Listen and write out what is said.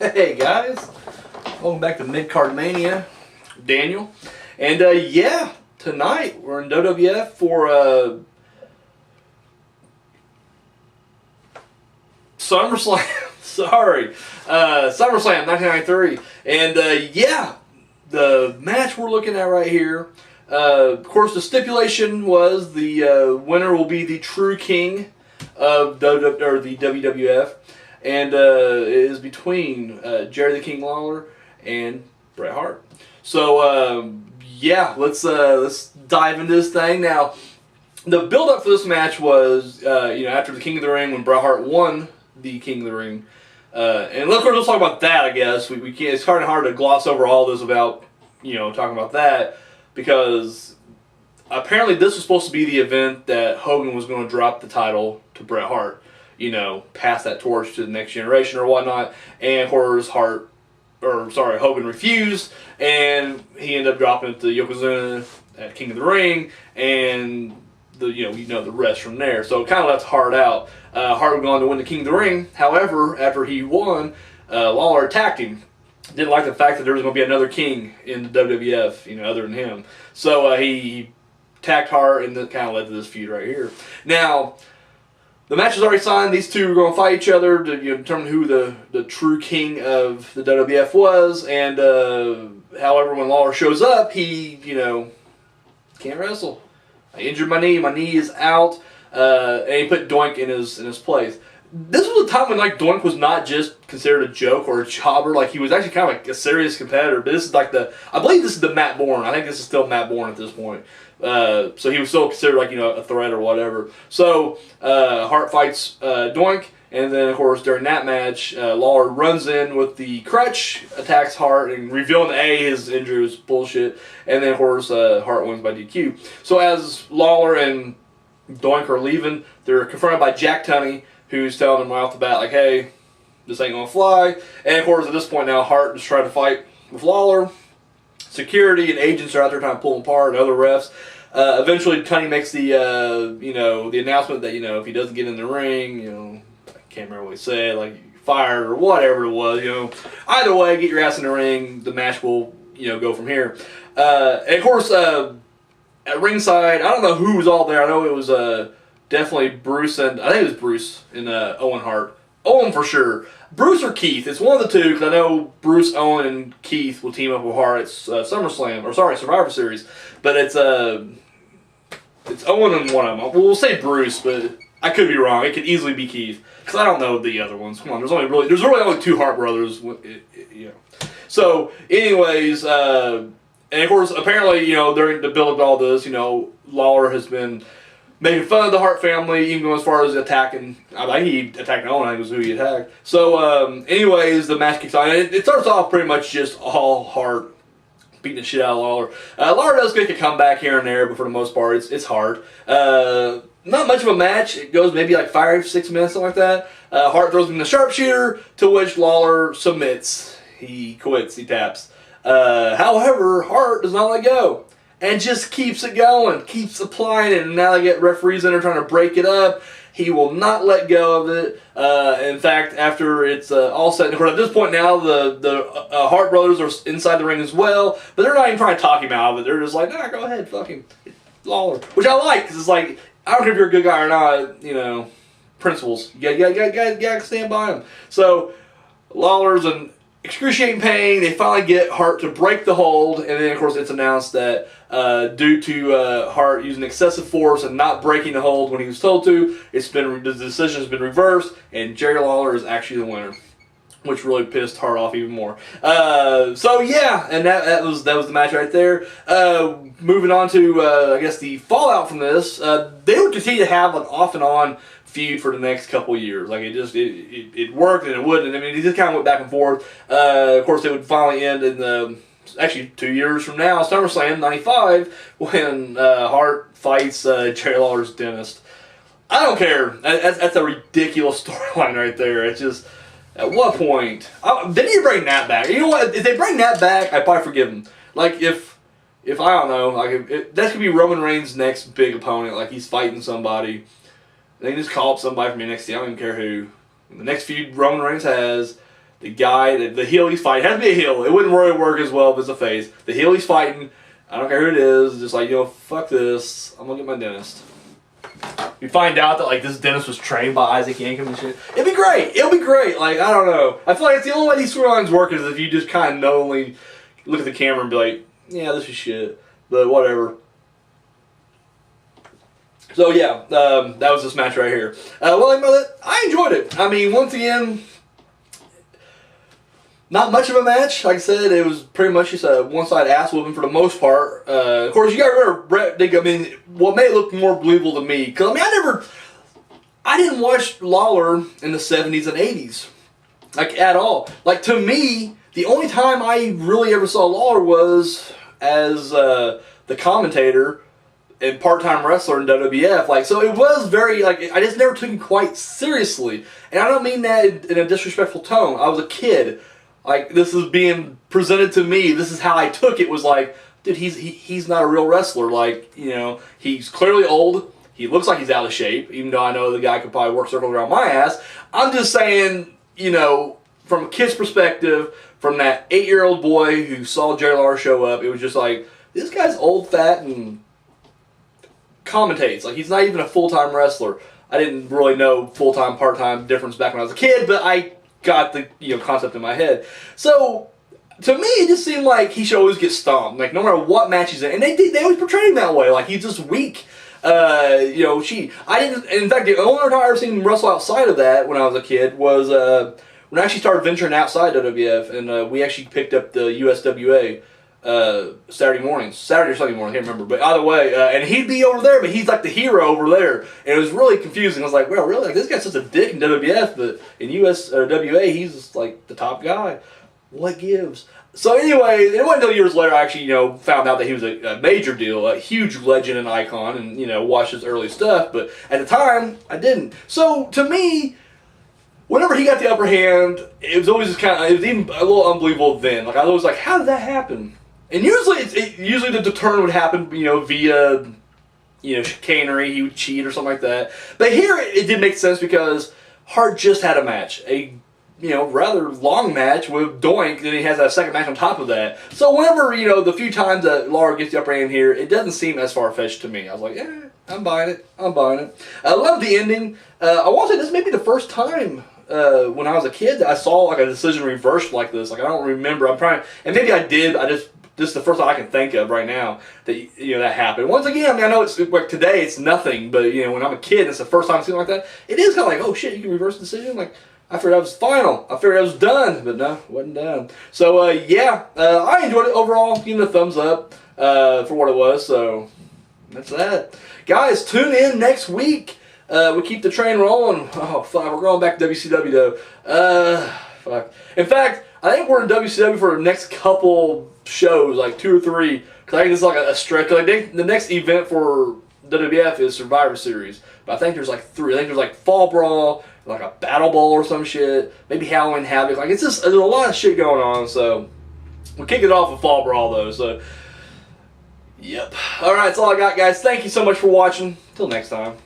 Hey guys, welcome back to Mid-Card Mania. Daniel, and yeah, tonight we're in WWF for SummerSlam. Sorry, SummerSlam 1993, and yeah, the match we're looking at right here. Of course, the stipulation was the winner will be the true king of the WWF. And it is between Jerry the King Lawler and Bret Hart. So yeah, let's dive into this thing now. The build up for this match was after the King of the Ring, when Bret Hart won the King of the Ring, and of course let's talk about that. I guess we can't. It's kind of hard to gloss over all this without talking about that, because apparently this was supposed to be the event that Hogan was going to drop the title to Bret Hart. Pass that torch to the next generation or whatnot, and Hogan refused, and he ended up dropping it to Yokozuna at King of the Ring, and the rest from there. So it kind of left Hart out. Hart would go on to win the King of the Ring. However, after he won, Lawler attacked him. Didn't like the fact that there was going to be another king in the WWF, other than him. So he attacked Hart, and that kind of led to this feud right here. Now, the match is already signed. These two are going to fight each other to determine who the true king of the WWF was. And however, when Lawler shows up, he can't wrestle. I injured my knee. My knee is out, and he put Doink in his place. This was a time when Doink was not just considered a joke or a jobber. He was actually kind of like a serious competitor. But this is I believe this is the Matt Bourne. I think this is still Matt Bourne at this point. So he was still considered a threat or whatever. So Hart fights Doink, and then of course during that match, Lawler runs in with the crutch, attacks Hart, and revealing his injury was bullshit. And then of course Hart wins by DQ. So as Lawler and Doink are leaving, they're confronted by Jack Tunney, who's telling them right off the bat hey, this ain't gonna fly. And of course at this point now Hart is trying to fight with Lawler. Security and agents are out there trying to pull him apart, and other refs. Eventually, Tunney makes the the announcement that if he doesn't get in the ring, I can't remember what he said, fired or whatever it was. Either way, get your ass in the ring. The match will go from here. And of course, at ringside, I don't know who was all there. I know it was definitely Bruce, and I think it was Bruce and Owen Hart. Owen for sure. Bruce or Keith. It's one of the two, because I know Bruce, Owen, and Keith will team up with Hart at Survivor Series. But it's Owen and one of them. Well, we'll say Bruce, but I could be wrong. It could easily be Keith, because I don't know the other ones. Come on, there's really only two Hart brothers. So, anyways, and of course, apparently, during the build of all this, Lawler has been making fun of the Hart family, even going as far as attacking. I think he attacked Owen. I think was who he attacked. So, anyways, the match kicks on. It starts off pretty much just all Hart beating the shit out of Lawler. Lawler does make a comeback here and there, but for the most part, it's hard. Not much of a match. It goes maybe 5-6 minutes, something like that. Hart throws him in the sharpshooter, to which Lawler submits. He quits. He taps. However, Hart does not let go, and just keeps it going, keeps applying it, and now they get referees in there trying to break it up. He will not let go of it. In fact, after it's all set, and of course at this point now the Hart brothers are inside the ring as well, but they're not even trying to talk him out of it. They're just like, nah, go ahead, fuck him, Lawler. Which I like, because it's I don't care if you're a good guy or not, principles. You gotta stand by him. So Lawler's an excruciating pain. They finally get Hart to break the hold, and then of course it's announced that due to Hart using excessive force and not breaking the hold when he was told to, the decision has been reversed, and Jerry Lawler is actually the winner, which really pissed Hart off even more. So yeah, and that was the match right there. Moving on to I guess the fallout from this, they would continue to have an off and on feud for the next couple years. It worked and it wouldn't. I mean, it just kind of went back and forth. Of course, they would finally end in actually 2 years from now, SummerSlam '95, when Hart fights Jerry Lawler's dentist. I don't care. That's a ridiculous storyline right there. It's just, at what point? Then you bring that back. You know what? If they bring that back, I'd probably forgive them. If I don't know, that could be Roman Reigns' next big opponent. He's fighting somebody. They can just call up somebody from NXT. I don't even care who. The next feud Roman Reigns has, The guy, the heel he's fighting, has to be a heel. It wouldn't really work as well if it's a face. The heel he's fighting, I don't care who it is, just like, fuck this, I'm gonna get my dentist. You find out that, like, this dentist was trained by Isaac Yankem and shit. It'd be great. It'll be great. Like, I don't know. I feel like it's the only way these storylines work is if you just kind of knowingly look at the camera and be like, yeah, this is shit. But whatever. So, yeah, that was this match right here. I enjoyed it. I mean, once again, not much of a match. Like I said, it was pretty much just a one-side ass whooping for the most part. Of course, you got to remember, Bret did, I mean, what made it look more believable to me, because, I mean, I didn't watch Lawler in the 70s and 80s, like, at all. Like, to me, the only time I really ever saw Lawler was as the commentator and part-time wrestler in WWF. Like, so it was very, like, I just never took him quite seriously. And I don't mean that in a disrespectful tone. I was a kid. Like, this is being presented to me. This is how I took it. Was like, dude, he's not a real wrestler. Like, he's clearly old. He looks like he's out of shape, even though I know the guy could probably work circles around my ass. I'm just saying, from a kid's perspective, from that 8-year-old boy who saw Jerry Lawler show up, it was just like, this guy's old, fat, and commentates. Like, he's not even a full-time wrestler. I didn't really know full-time, part-time difference back when I was a kid, but I got the concept in my head. So to me, it just seemed like he should always get stomped. Like, no matter what match he's in, and they always portrayed him that way. Like, he's just weak. I didn't. In fact, the only time I ever seen him wrestle outside of that when I was a kid was when I actually started venturing outside WWF, and we actually picked up the USWA. Saturday or Sunday morning, I can't remember. But either way, and he'd be over there, but he's like the hero over there. And it was really confusing. I was like, well, really? Like, this guy's such a dick in WWF, but in WA, he's like the top guy. What gives? So anyway, it wasn't until years later I actually, found out that he was a major deal, a huge legend and icon, and, watched his early stuff. But at the time, I didn't. So to me, whenever he got the upper hand, it was always it was even a little unbelievable then. Like, I was like, how did that happen? And usually the turn would happen, via, chicanery. He would cheat or something like that. But here it did make sense because Hart just had a match, a rather long match with Doink, and he has a second match on top of that. So whenever the few times that Lawler gets the upper hand here, it doesn't seem as far-fetched to me. I was like, yeah, I'm buying it. I love the ending. I want to say this may be the first time. When I was a kid, I saw like a decision reversed like this. Like, I don't remember. I'm trying, and maybe I did. This is the first time I can think of right now that that happened. Once again, I mean, I know it's like today it's nothing, but when I'm a kid, it's the first time seeing like that. It is kind of like, oh shit, you can reverse the decision. Like, I figured that was final. I figured that was done, but no, it wasn't done. So I enjoyed it overall. Giving it a thumbs up for what it was. So that's that, guys. Tune in next week. We keep the train rolling. Oh fuck, we're going back to WCW though. Fuck. In fact, I think we're in WCW for the next couple shows, like 2 or 3. Because I think this is like a stretch. Cause I think the next event for WWF is Survivor Series. But I think there's like 3. I think there's like Fall Brawl, like a Battle Bowl or some shit. Maybe Halloween Havoc. Like, there's a lot of shit going on. So we'll kick it off with Fall Brawl though. So, yep. Alright, that's all I got, guys. Thank you so much for watching. Till next time.